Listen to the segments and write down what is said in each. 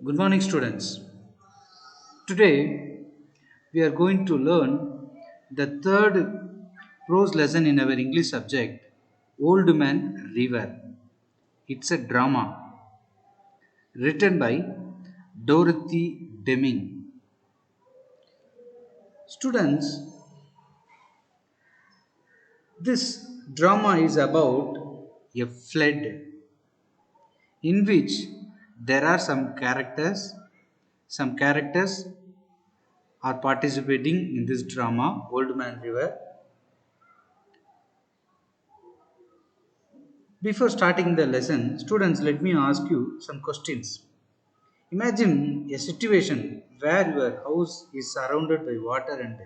Good morning, students. Today we are going to learn the third prose lesson in our English subject, Old Man River. It's a drama written by Dorothy Deming. Students, this drama is about a flood in which there are some characters are participating in this drama, Old Man River. Before starting the lesson, students, let me ask you some questions. Imagine a situation where your house is surrounded by water and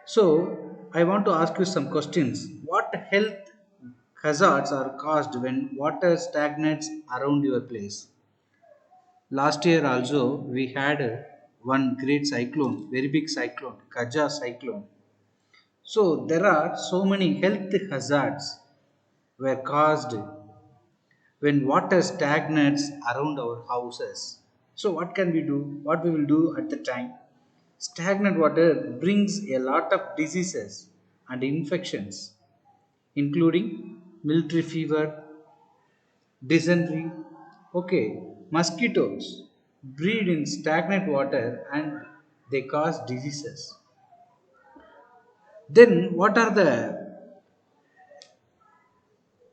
so I want to ask you some questions. What health hazards are caused when water stagnates around your place? Last year also we had one great cyclone, very big cyclone, Kaja cyclone. So there are so many health hazards were caused when water stagnates around our houses. So what can we do? What we will do at the time? Stagnant water brings a lot of diseases and infections, including military fever, dysentery. Okay, mosquitoes breed in stagnant water and they cause diseases. Then, what are the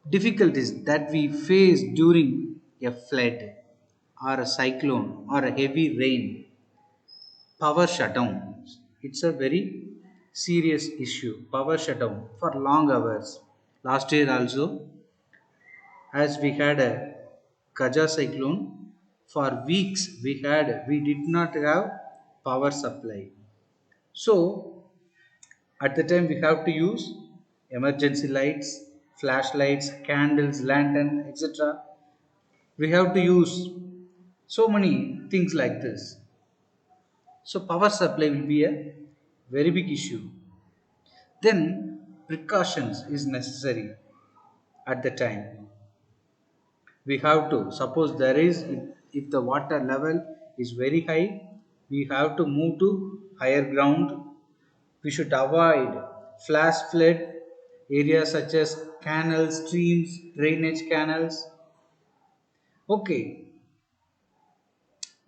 difficulties that we face during a flood or a cyclone or a heavy rain? Power shutdown, it's a very serious issue. Power shutdown for long hours. Last year also, as we had a Kaja cyclone, for weeks we did not have power supply. So at the time we have to use emergency lights, flashlights, candles, lantern, etc. We have to use so many things like this. So power supply will be a very big issue. Then precautions is necessary at the time. We have to suppose there is, if the water level is very high, we have to move to higher ground. We should avoid flash flood areas such as canals, streams, drainage canals. Okay,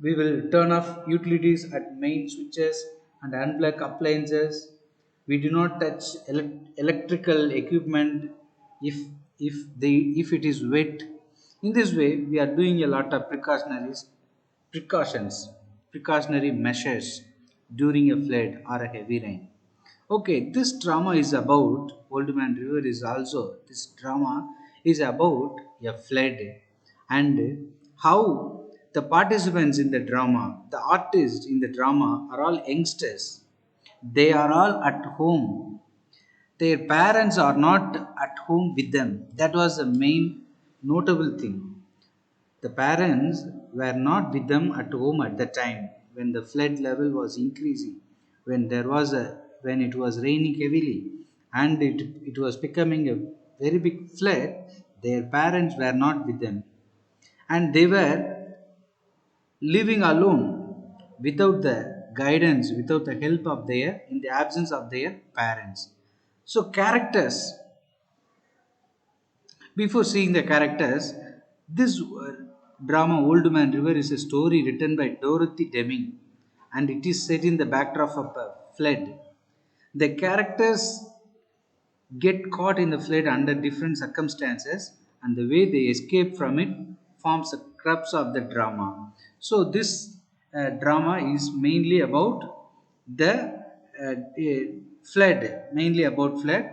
we will turn off utilities at main switches and unplug appliances. We do not touch electrical equipment if if it is wet. In this way, we are doing a lot of precautions, precautionary measures during a flood or a heavy rain. Okay, this drama is about Old Man River is also this drama is about a flood and how the participants in the drama, the artists in the drama are all youngsters. They are all at home. Their parents are not at home with them. That was the main notable thing. The parents were not with them at home at the time when the flood level was increasing, when it was raining heavily and it was becoming a very big flood. Their parents were not with them and they were living alone without the guidance, without the help of their, in the absence of their parents. So characters, before seeing the characters, this drama Old Man River is a story written by Dorothy Deming and it is set in the backdrop of a flood. The characters get caught in the flood under different circumstances and the way they escape from it forms the crux of the drama. So this drama is mainly about the flood, mainly about flood.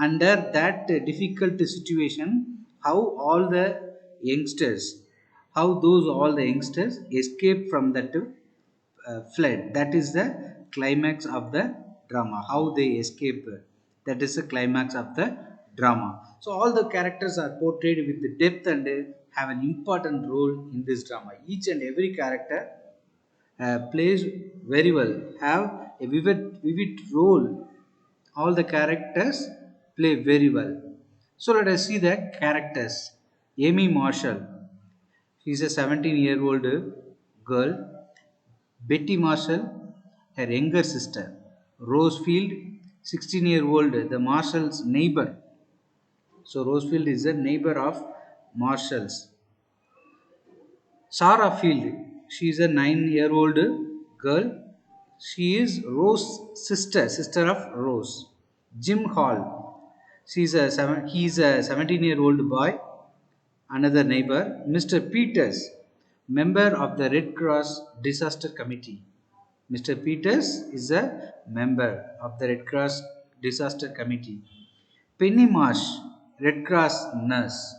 Under that difficult situation, how all the youngsters, how those all the youngsters escape from that fled. That is the climax of the drama. How they escape. That is the climax of the drama. So all the characters are portrayed with the depth and have an important role in this drama. Each and every character plays very well. Have a vivid role. All the characters play very well. So let us see the characters. Amy Marshall. She's a 17-year-old girl. Betty Marshall, her younger sister. Rosefield, 16-year-old, the Marshall's neighbor. So Rosefield is a neighbor of Marshall's. Sarah Field, she is a 9-year-old girl. She is Rose's sister, sister of Rose. Jim Hall, he is a 17-year-old boy. Another neighbor, Mr. Peters, member of the Red Cross Disaster Committee. Mr. Peters is a member of the Red Cross Disaster Committee. Penny Marsh, Red Cross nurse.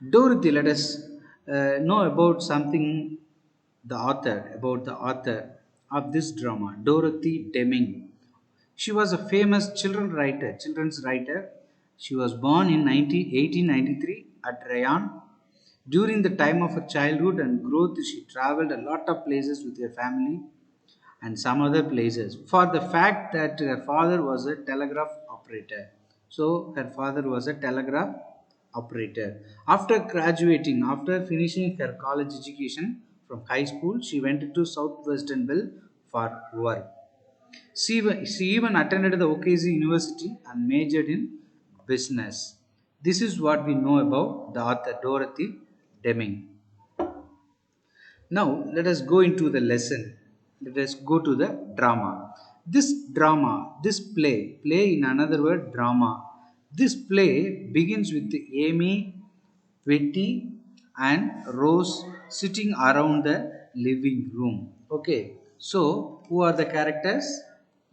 Dorothy, let us know about the author of this drama, Dorothy Deming. She was a famous children's writer. She was born in 1893 at Rayon. During the time of her childhood and growth, she traveled a lot of places with her family and some other places for the fact that her father was a telegraph operator. So, her father was a telegraph operator. After graduating, after finishing her college education from high school, she went to Southwestern Bell for work. She even attended the OKC University and majored in business. This is what we know about the author Dorothy Deming. Now, let us go into the lesson. Let us go to the drama. This play in another word, drama. This play begins with Amy, Betty, and Rose sitting around the living room. Okay, so who are the characters?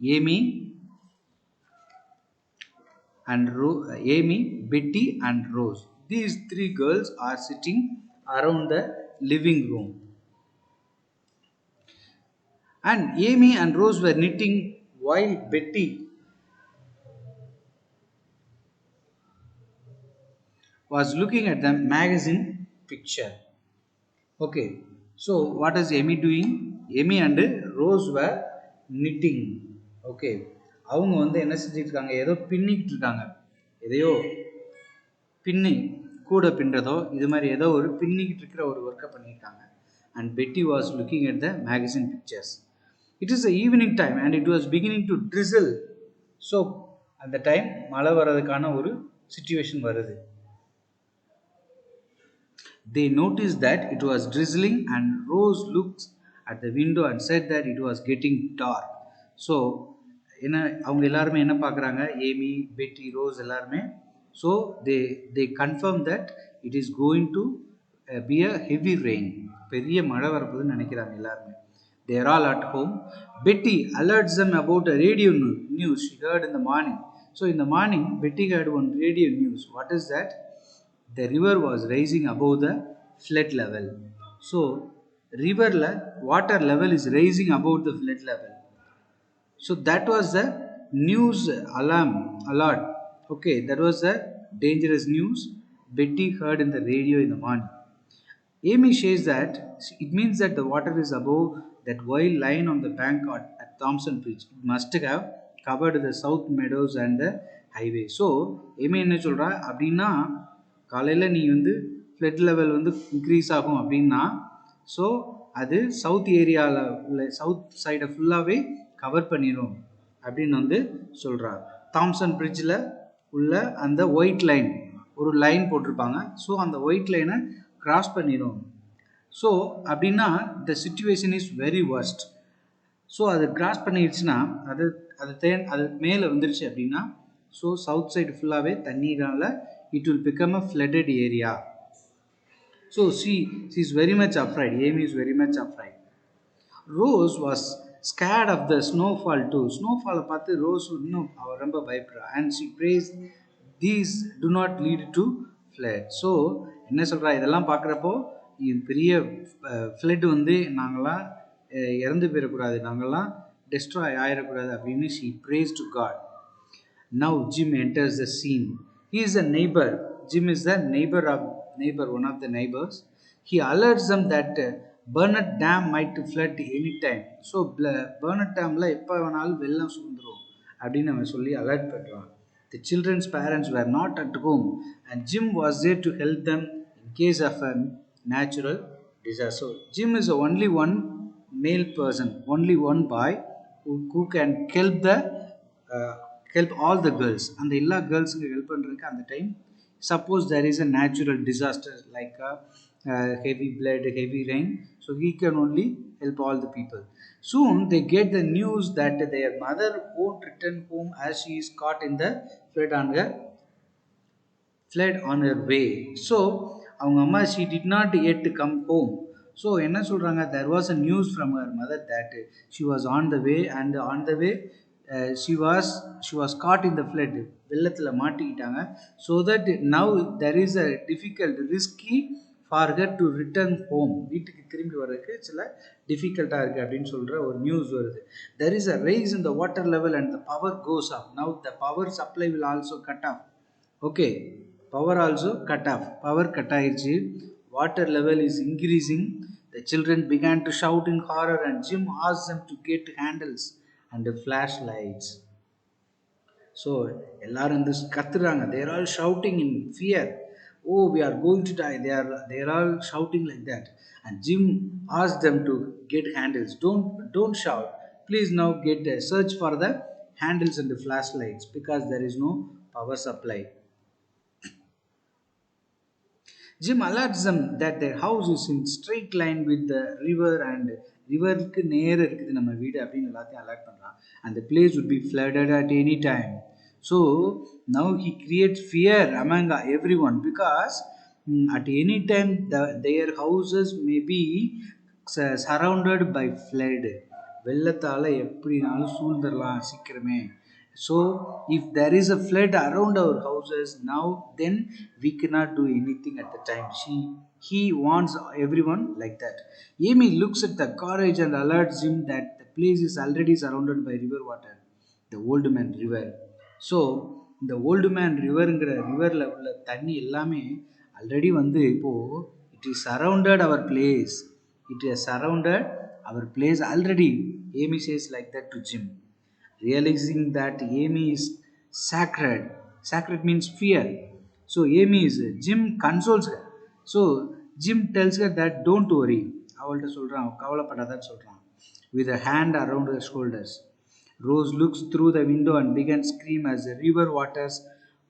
Amy Amy, Betty, and Rose. These three girls are sitting around the living room. And Amy and Rose were knitting while Betty was looking at the magazine picture. Okay, so what is Amy doing? Amy and Rose were knitting. Okay, அவங்க வந்து என்ன செஞ்சுட்டு இருக்காங்க, ஏதோ பின்னிக்கிட்டு இருக்காங்க. எதையோ பின்னி கூட பின்றதோ இது மாதிரி ஏதோ ஒரு பின்னிக்கிட்டு இருக்கிற ஒரு ஒர்க்கை பண்ணியிருக்காங்க. And Betty was looking at the magazine pictures. It is the evening time and it was beginning to drizzle. So அந்த டைம் மழை வர்றதுக்கான ஒரு சுச்சுவேஷன் வருது. They noticed that it was drizzling and Rose looked at the window and said that it was getting dark. So என்ன அவங்க எல்லாருமே என்ன பார்க்குறாங்க, ஏமி, பெட்டி, ரோஸ் எல்லாருமே. So they confirm that it is going to be a heavy rain. பெரிய மழை வரப்போகுதுன்னு நினைக்கிறாங்க எல்லாருமே. They are all at home. Betty alerts them about a radio news she heard in the morning. So in the morning, Betty heard one radio news. What is that? The river was rising above the flood level. So river water level is rising above the flood level. So that was the news alert. Okay, that was the dangerous news Betty heard in the radio in the morning. Amy says that it means that the water is above that wild line on the bank at Thompson Bridge. It must have covered the south meadows and the highway. So Amy என்ன சொல்றா அப்படின்னா, காலையில் நீ வந்து flood level வந்து increase ஆகும் அப்படின்னா, so அது சவுத் ஏரியாவில் உள்ள சவுத் சைடை ஃபுல்லாகவே கவர் பண்ணிடும் அப்படின்னு வந்து சொல்கிறார். தாம்சன் பிரிட்ஜில் உள்ள அந்த ஒயிட் லைன், ஒரு லைன் போட்டிருப்பாங்க. ஸோ அந்த ஒயிட் லைனை கிராஸ் பண்ணிடும். ஸோ அப்படின்னா the situation is very worst. So அது கிராஸ் பண்ணிடுச்சுன்னா அது மேலே வந்துருச்சு அப்படின்னா, ஸோ சவுத் சைடு ஃபுல்லாகவே தண்ணீரால் it will become a flooded area. So she is very much afraid. Amy is very much afraid. Rose was scared of the snowfall too. ஸ்னோஃபாலை பார்த்து rose இன்னும் அவள் ரொம்ப பயப்படுறா. And she prays these do not lead to flood. So என்ன சொல்கிறா, இதெல்லாம் பார்க்குறப்போ பெரிய flood வந்து நாங்களாம் இறந்து போயிடக்கூடாது, நாங்கள்லாம் டெஸ்ட்ராய் ஆயிடக்கூடாது அப்படின்னு she prays to God. Now Jim enters the scene. He is a neighbor. Jim is the one of the neighbors. He alerts them that Burnett Dam might flood anytime. So Burnett Damல எப்போ வேணாலும் வெள்ளம் சூழ்ந்துரும் அப்படின்னு அவன் சொல்லி alert பண்ணுறான். The children's parents were not at home, and Jim was there to help them in case of a natural disaster. So Jim is the only one male person, only one boy who can help uh, help all the girls. And the illa girls help and the time. Suppose there is a natural disaster like a heavy blood, heavy rain, so he can only help all the people. Soon they get the news that their mother won't return home as she is caught in the flood on her on her way. So அவங்க அம்மா she did not yet come home. So என்ன சொல்றாங்க, there was a news from her mother that she was on the way, and on the way she was caught in the flood. வெள்ளத்துல மாட்டிக்கிட்டாங்க. So that now there is a difficult risky for her to return home. வீட்டுக்கு திரும்பி வர்றதுக்கு சில டிஃபிகல்ட்டாக இருக்குது அப்படின்னு சொல்கிற ஒரு நியூஸ் வருது. There is a rise in the water level and the power goes up. Now the power supply will also cut off. Okay, power also cut off. Power cut ஆயிடுச்சு. Water level is increasing. The children began to shout in horror, and Jim asked them to get handles and flashlights. So எல்லாரும் வந்து கத்துறாங்க. They are all shouting in fear. Oh, we are going to die. They are all shouting like that. And Jim asked them to get handles. Don't shout. Please now get a search for the handles and the flashlights because there is no power supply. Jim alerts them that their house is in straight line with the river and ரிவருக்கு நேர இருக்குது நம்ம வீடு அப்படின்னு எல்லாத்தையும் alert பண்ணுறான். And the place would be flooded at any time. So now he creates fear among everyone because at any time their houses may be surrounded by flood. வெள்ளத்தால் எப்படினாலும் சூழ்ந்துடலாம் சீக்கிரமே. So if there is a flood around our houses now, then we cannot do anything at the time. He wants everyone like that. Amy looks at the cottage and alerts him that the place is already surrounded by river water, the Old Man River. So இந்த old man ரிவருங்கிற ரிவரில் உள்ள தண்ணி எல்லாமே already வந்து இப்போது it is surrounded our place. It is surrounded our place already. Amy says like that to Jim. Realizing that Amy is sacred. Sacred means fear. So Amy is Jim consoles her. So Jim tells her that don't worry. அவள்கிட்ட சொல்கிறான், கவலைப்படாதான்னு சொல்கிறான். With a hand around her shoulders. Rose looks through the window and began to scream as the river waters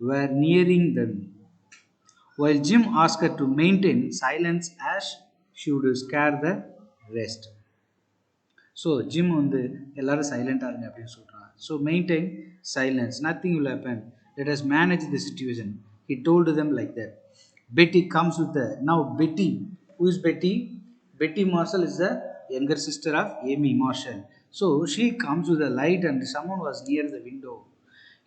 were nearing them. While Jim asked her to maintain silence as she would scare the rest. So Jim வந்து எல்லாரும் சைலண்டாக இருங்க அப்படின்னு சொல்கிறான். So maintain silence, nothing will happen, let us manage the situation. He told them like that. Betty comes with the now Betty. Who is Betty? Betty Marshall is the younger sister of Amy Marshall. So she comes with a light and someone was near the window.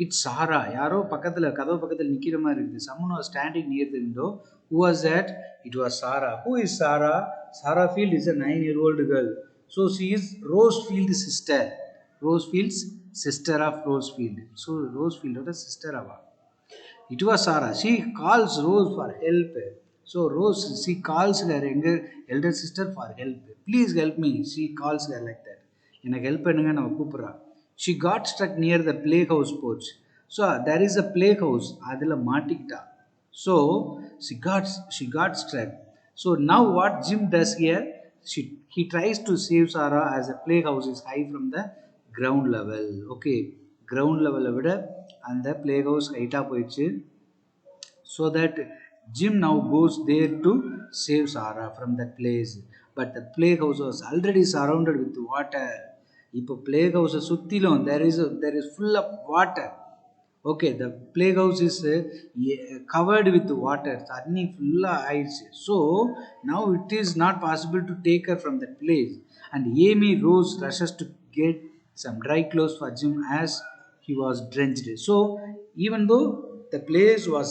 It's Sarah. யாரோ பக்கத்தில் கதவு பக்கத்தில் நிற்கிற மாதிரி இருக்குது. Someone was standing near the window. Who was that? It was Sarah. Who is Sarah? Sarah Field is a 9-year-old girl. So she is Rosefield's sister. Rosefield's sister of Rosefield. So Rosefield was a sister of her. It was Sarah. She calls Rose for help. So Rose, she calls her elder sister for help. Please help me. She calls her like that. எனக்கு help பண்ணுங்க நம்ம கூப்பிட்றா. She got stuck near the playhouse porch. So there is a playhouse. அதில் மாட்டிக்கிட்டா. So she got stuck. So now what Jim does here? He tries to save Sarah as the playhouse is high from the ground level. Okay, ground level விட அந்த playhouse ஹைட்டாக போயிடுச்சு. So that Jim now goes there to save Sarah from that place. But the playhouse was already surrounded with water. இப்போ playhouse சுற்றிலும் there is full of water. Okay, the playhouse is covered with water. தண்ணி ஃபுல்லாக ஆயிடுச்சு. So now it is not possible to take her from that place. And Amy Rose rushes to get some dry clothes for Jim as he was drenched. So even though the place was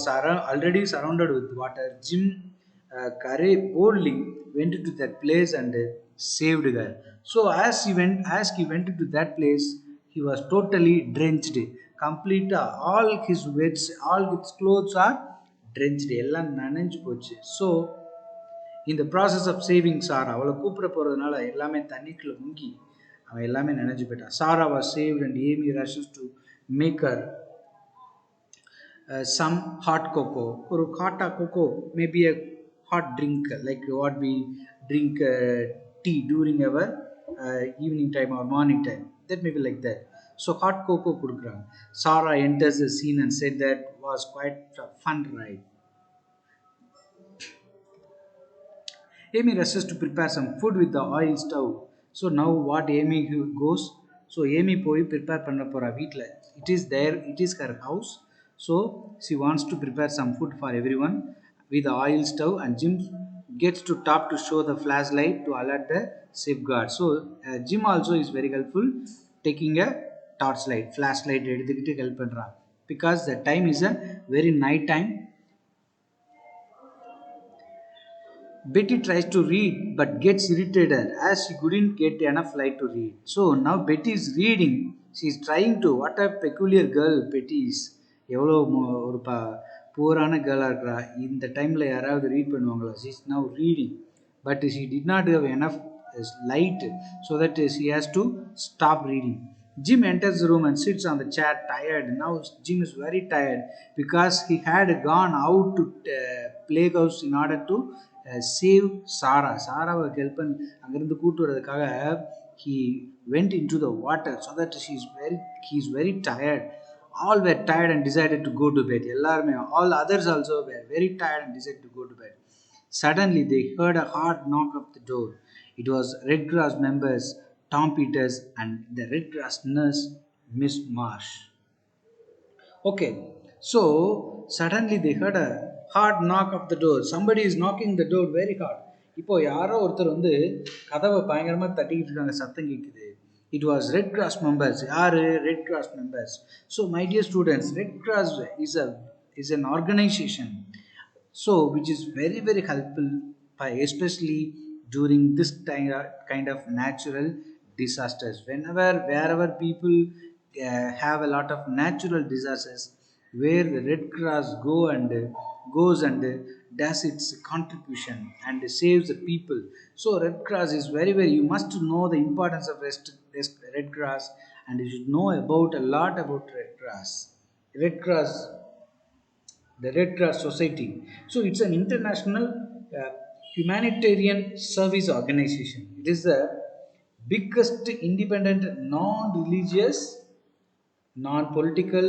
already surrounded with water, Jim boldly went to that place and saved her. So as he went to that place, he was totally drenched. Complete all his clothes are drenched. எல்லாம் நனைஞ்சு போச்சு. So in the process of saving Sarah, அவளை கூப்பிட போகிறதுனால எல்லாமே தண்ணிக்குள்ள முங்கி அவன் எல்லாமே நனைஞ்சு போயிட்டான். Sarah was saved and Amy rushes to make her some hot cocoa or hot cocoa, maybe a hot drink like what we drink tea during our evening time or morning time, that may be like that. So hot cocoa kudukuran. Sarah enters the scene and said that was quite a fun ride. Amy rushes to prepare some food with the oil stove. So now what Amy goes, so Amy போய் prepare பண்ண போறா வீட்ல. It is there, it is her house. So she wants to prepare some food for everyone with the oil stove, and Jim gets to top to show the flashlight to alert the safeguard. So Jim also is very helpful, taking a torchlight flashlight எடுத்துக்கிட்டு help பண்றான், because the time is a very night time. Betty tries to read but gets irritated as she couldn't get enough light to read. So now Betty is reading. She is trying to. What a peculiar girl Betty is. எவ்வளோ ஒரு புவரான கேர்ளாக இருக்கிறா. இந்த டைமில் யாராவது read பண்ணுவாங்களா? She is now reading, but she did not have enough light so that she has to stop reading. Jim enters the room and sits on the chair tired. Now Jim is very tired because he had gone out to playhouse in order to save Sarah. Sarah help அங்கிருந்து கூட்டு வரதுக்காக he went into the water so that he is very tired. All were tired and decided to go to bed. எல்லாருமே, all others also were very tired and decided to go to bed. Suddenly they heard a hard knock at the door. It was Red Cross members Tom Peters and the Red Cross nurse Miss Marsh. Okay, so suddenly they heard a hard knock of the door. Somebody is knocking the door very hard. இப்போ யாரோ ஒருத்தர் வந்து கதவை பயங்கரமாக தட்டிக்கிட்டு இருக்காங்க, சத்தம் கேட்குது. It was Red Cross members. யாரு? Red Cross members. So my dear students, Red Cross is an organization, so which is very very helpful by, especially during this kind of natural disasters. Wherever people have a lot of natural disasters, where the Red Cross goes and does its contribution and saves the people. So Red Cross is very very, you must know the importance of Red Cross, and you should know about a lot about Red Cross. Red Cross, the Red Cross Society. So it's an international humanitarian service organization. It is the biggest independent, non-religious, non-political,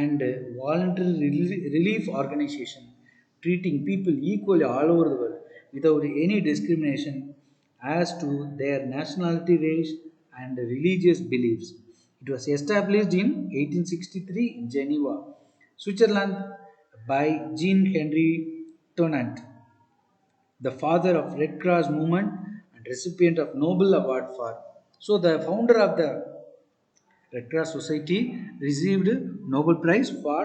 and voluntary relief organization, treating people equally all over the world without any discrimination as to their nationality, race, and religious beliefs. It was established in 1863 in Geneva, Switzerland, by Jean Henry Tonnant, the father of Red Cross movement and recipient of Nobel Award for. So the founder of the Red Cross Society received Nobel Prize for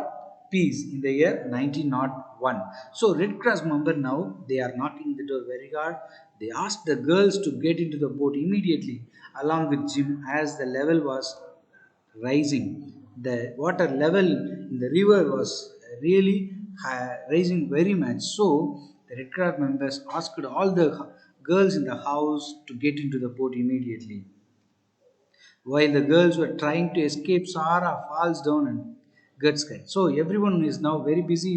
Peace in the year 1901. So Red Cross member now, they are knocking the door very hard. They asked the girls to get into the boat immediately along with Jim, as the level was rising. The water level in the river was really rising very much. So the Red Cross members asked all the girls in the house to get into the boat immediately. While the girls were trying to escape, Sarah falls down and gets cut. So everyone is now very busy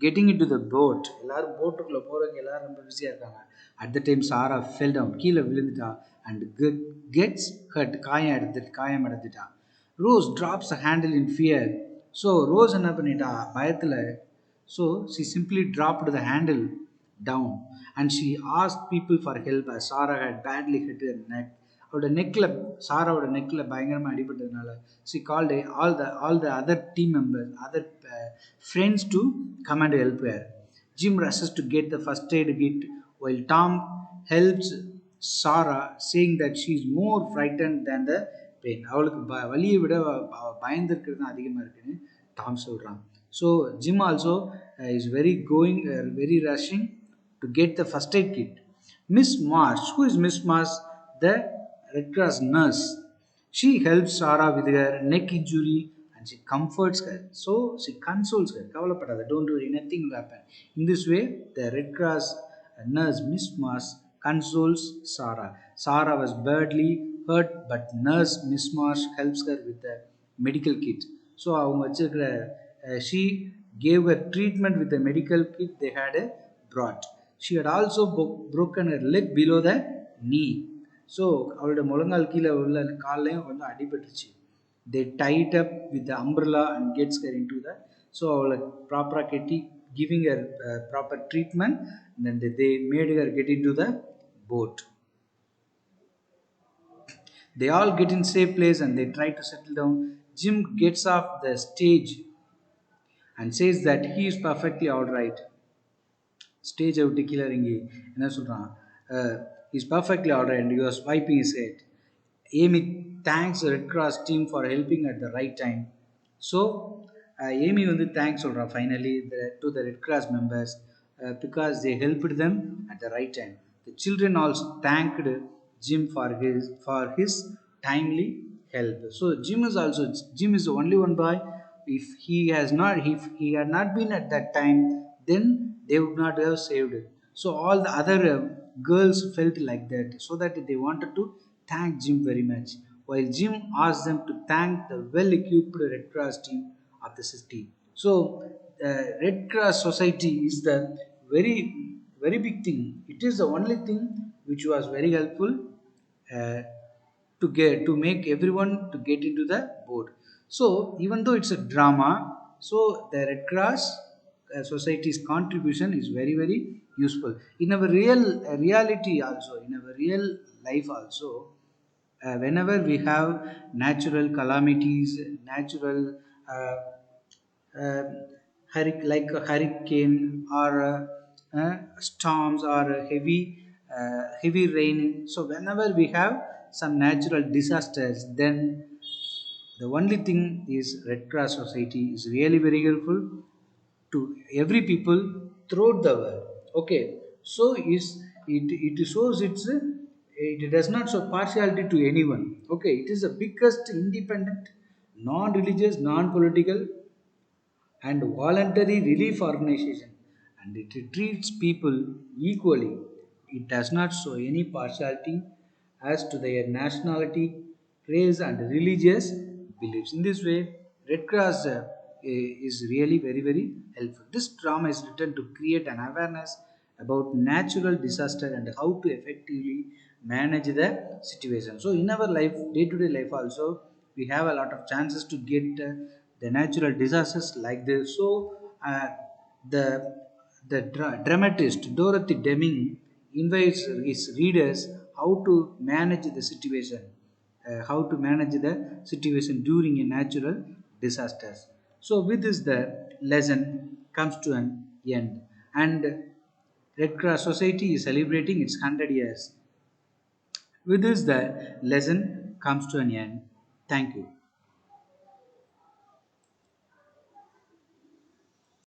getting into the boat. எல்லாரும் போட்டுக்குள்ள போறவங்க எல்லாரும் ரொம்ப பிஸியா இருக்காங்க. At the time Sarah fell down, கீழே விழுந்துட்டா, and gets hurt, காயம் அடைஞ்சிட்டா. Rose drops the handle in fear. So Rose என்ன பண்ணிட்டா பயத்துல, so she simply dropped the handle down and she asked people for help as Sarah had badly hit her neck. அவரோட நெக்கில், சாராவோட நெக்கில் பயங்கரமாக அடிபட்டதுனால she called all the other team members, other friends to come and help her. Jim rushes to get the first aid kit while Tom helps Sarah, saying that she is more frightened than the pain. அவளுக்கு வலியை விட பயந்துருக்கிறது தான் அதிகமாக இருக்குன்னு Tom சொல்கிறான். So Jim also is very rushing to get the first aid kit. Miss Marsh, who is Miss Marsh? The Red Cross nurse. She helps Sarah with her neck injury and she comforts her. So she consoles her. கவலைப்படாத, don't worry, nothing will happen. In this way, the Red Cross nurse Miss Marsh consoles Sarah. Sarah was badly hurt, but nurse Miss Marsh helps her with the medical kit. So அவங்க வச்சிருக்கிற she gave her treatment with the medical kit they had brought. She had also broken her leg below the knee. So அவளோட முழங்கால் கீழே உள்ள கால்லையும் கொஞ்சம் அடிபட்டுருச்சு. They tie it up with the umbrella and gets her into the, so அவளை ப்ராப்பராக கட்டி giving her proper treatment, and then they made her get into the boat. They all get in safe place and they try to settle down. Jim gets off the stage and says that he is perfectly all right. Stage விட்டு கீழே இறங்கி என்ன சொல்கிறான், is perfectly alright and he was wiping his head. Amy thanks the Red Cross team for helping at the right time. So Amy வந்து thanks சொல்கிறான் finally to the Red Cross members because they helped them at the right time. The children also thanked Jim for his timely help. So Jim is the only one boy. If he had not been at that time, then they would not have saved it. So all the other girls felt like that, so that they wanted to thank Jim very much, while Jim asked them to thank the well-equipped Red Cross team of the city. So Red Cross society is the very very big thing. It is the only thing which was very helpful uh, to make everyone to get into the boat. So even though it's a drama, so the Red Cross society's contribution is very very useful in our reality also, in our real life also. Whenever we have natural calamities, natural uh, uh, like a hurricane or storms or heavy rain. So whenever we have some natural disasters, then the only thing is Red Cross society is really very helpful to every people throughout the world. Okay, so it shows it does not show partiality to anyone. Okay, it is the biggest independent, non-religious, non-political and voluntary relief organization, and it treats people equally. It does not show any partiality as to their nationality, race, and religious beliefs. In this way, Red Cross is really very very helpful. This drama is written to create an awareness about natural disaster and how to effectively manage the situation. So in our life, day-to-day life also, we have a lot of chances to get the natural disasters like this. So the dramatist Dorothy Deming invites his readers how to manage the situation, during a natural disasters. So with this, the lesson comes to an end, and Red Cross Society is celebrating its 100 years. With this, the lesson comes to an end. Thank you.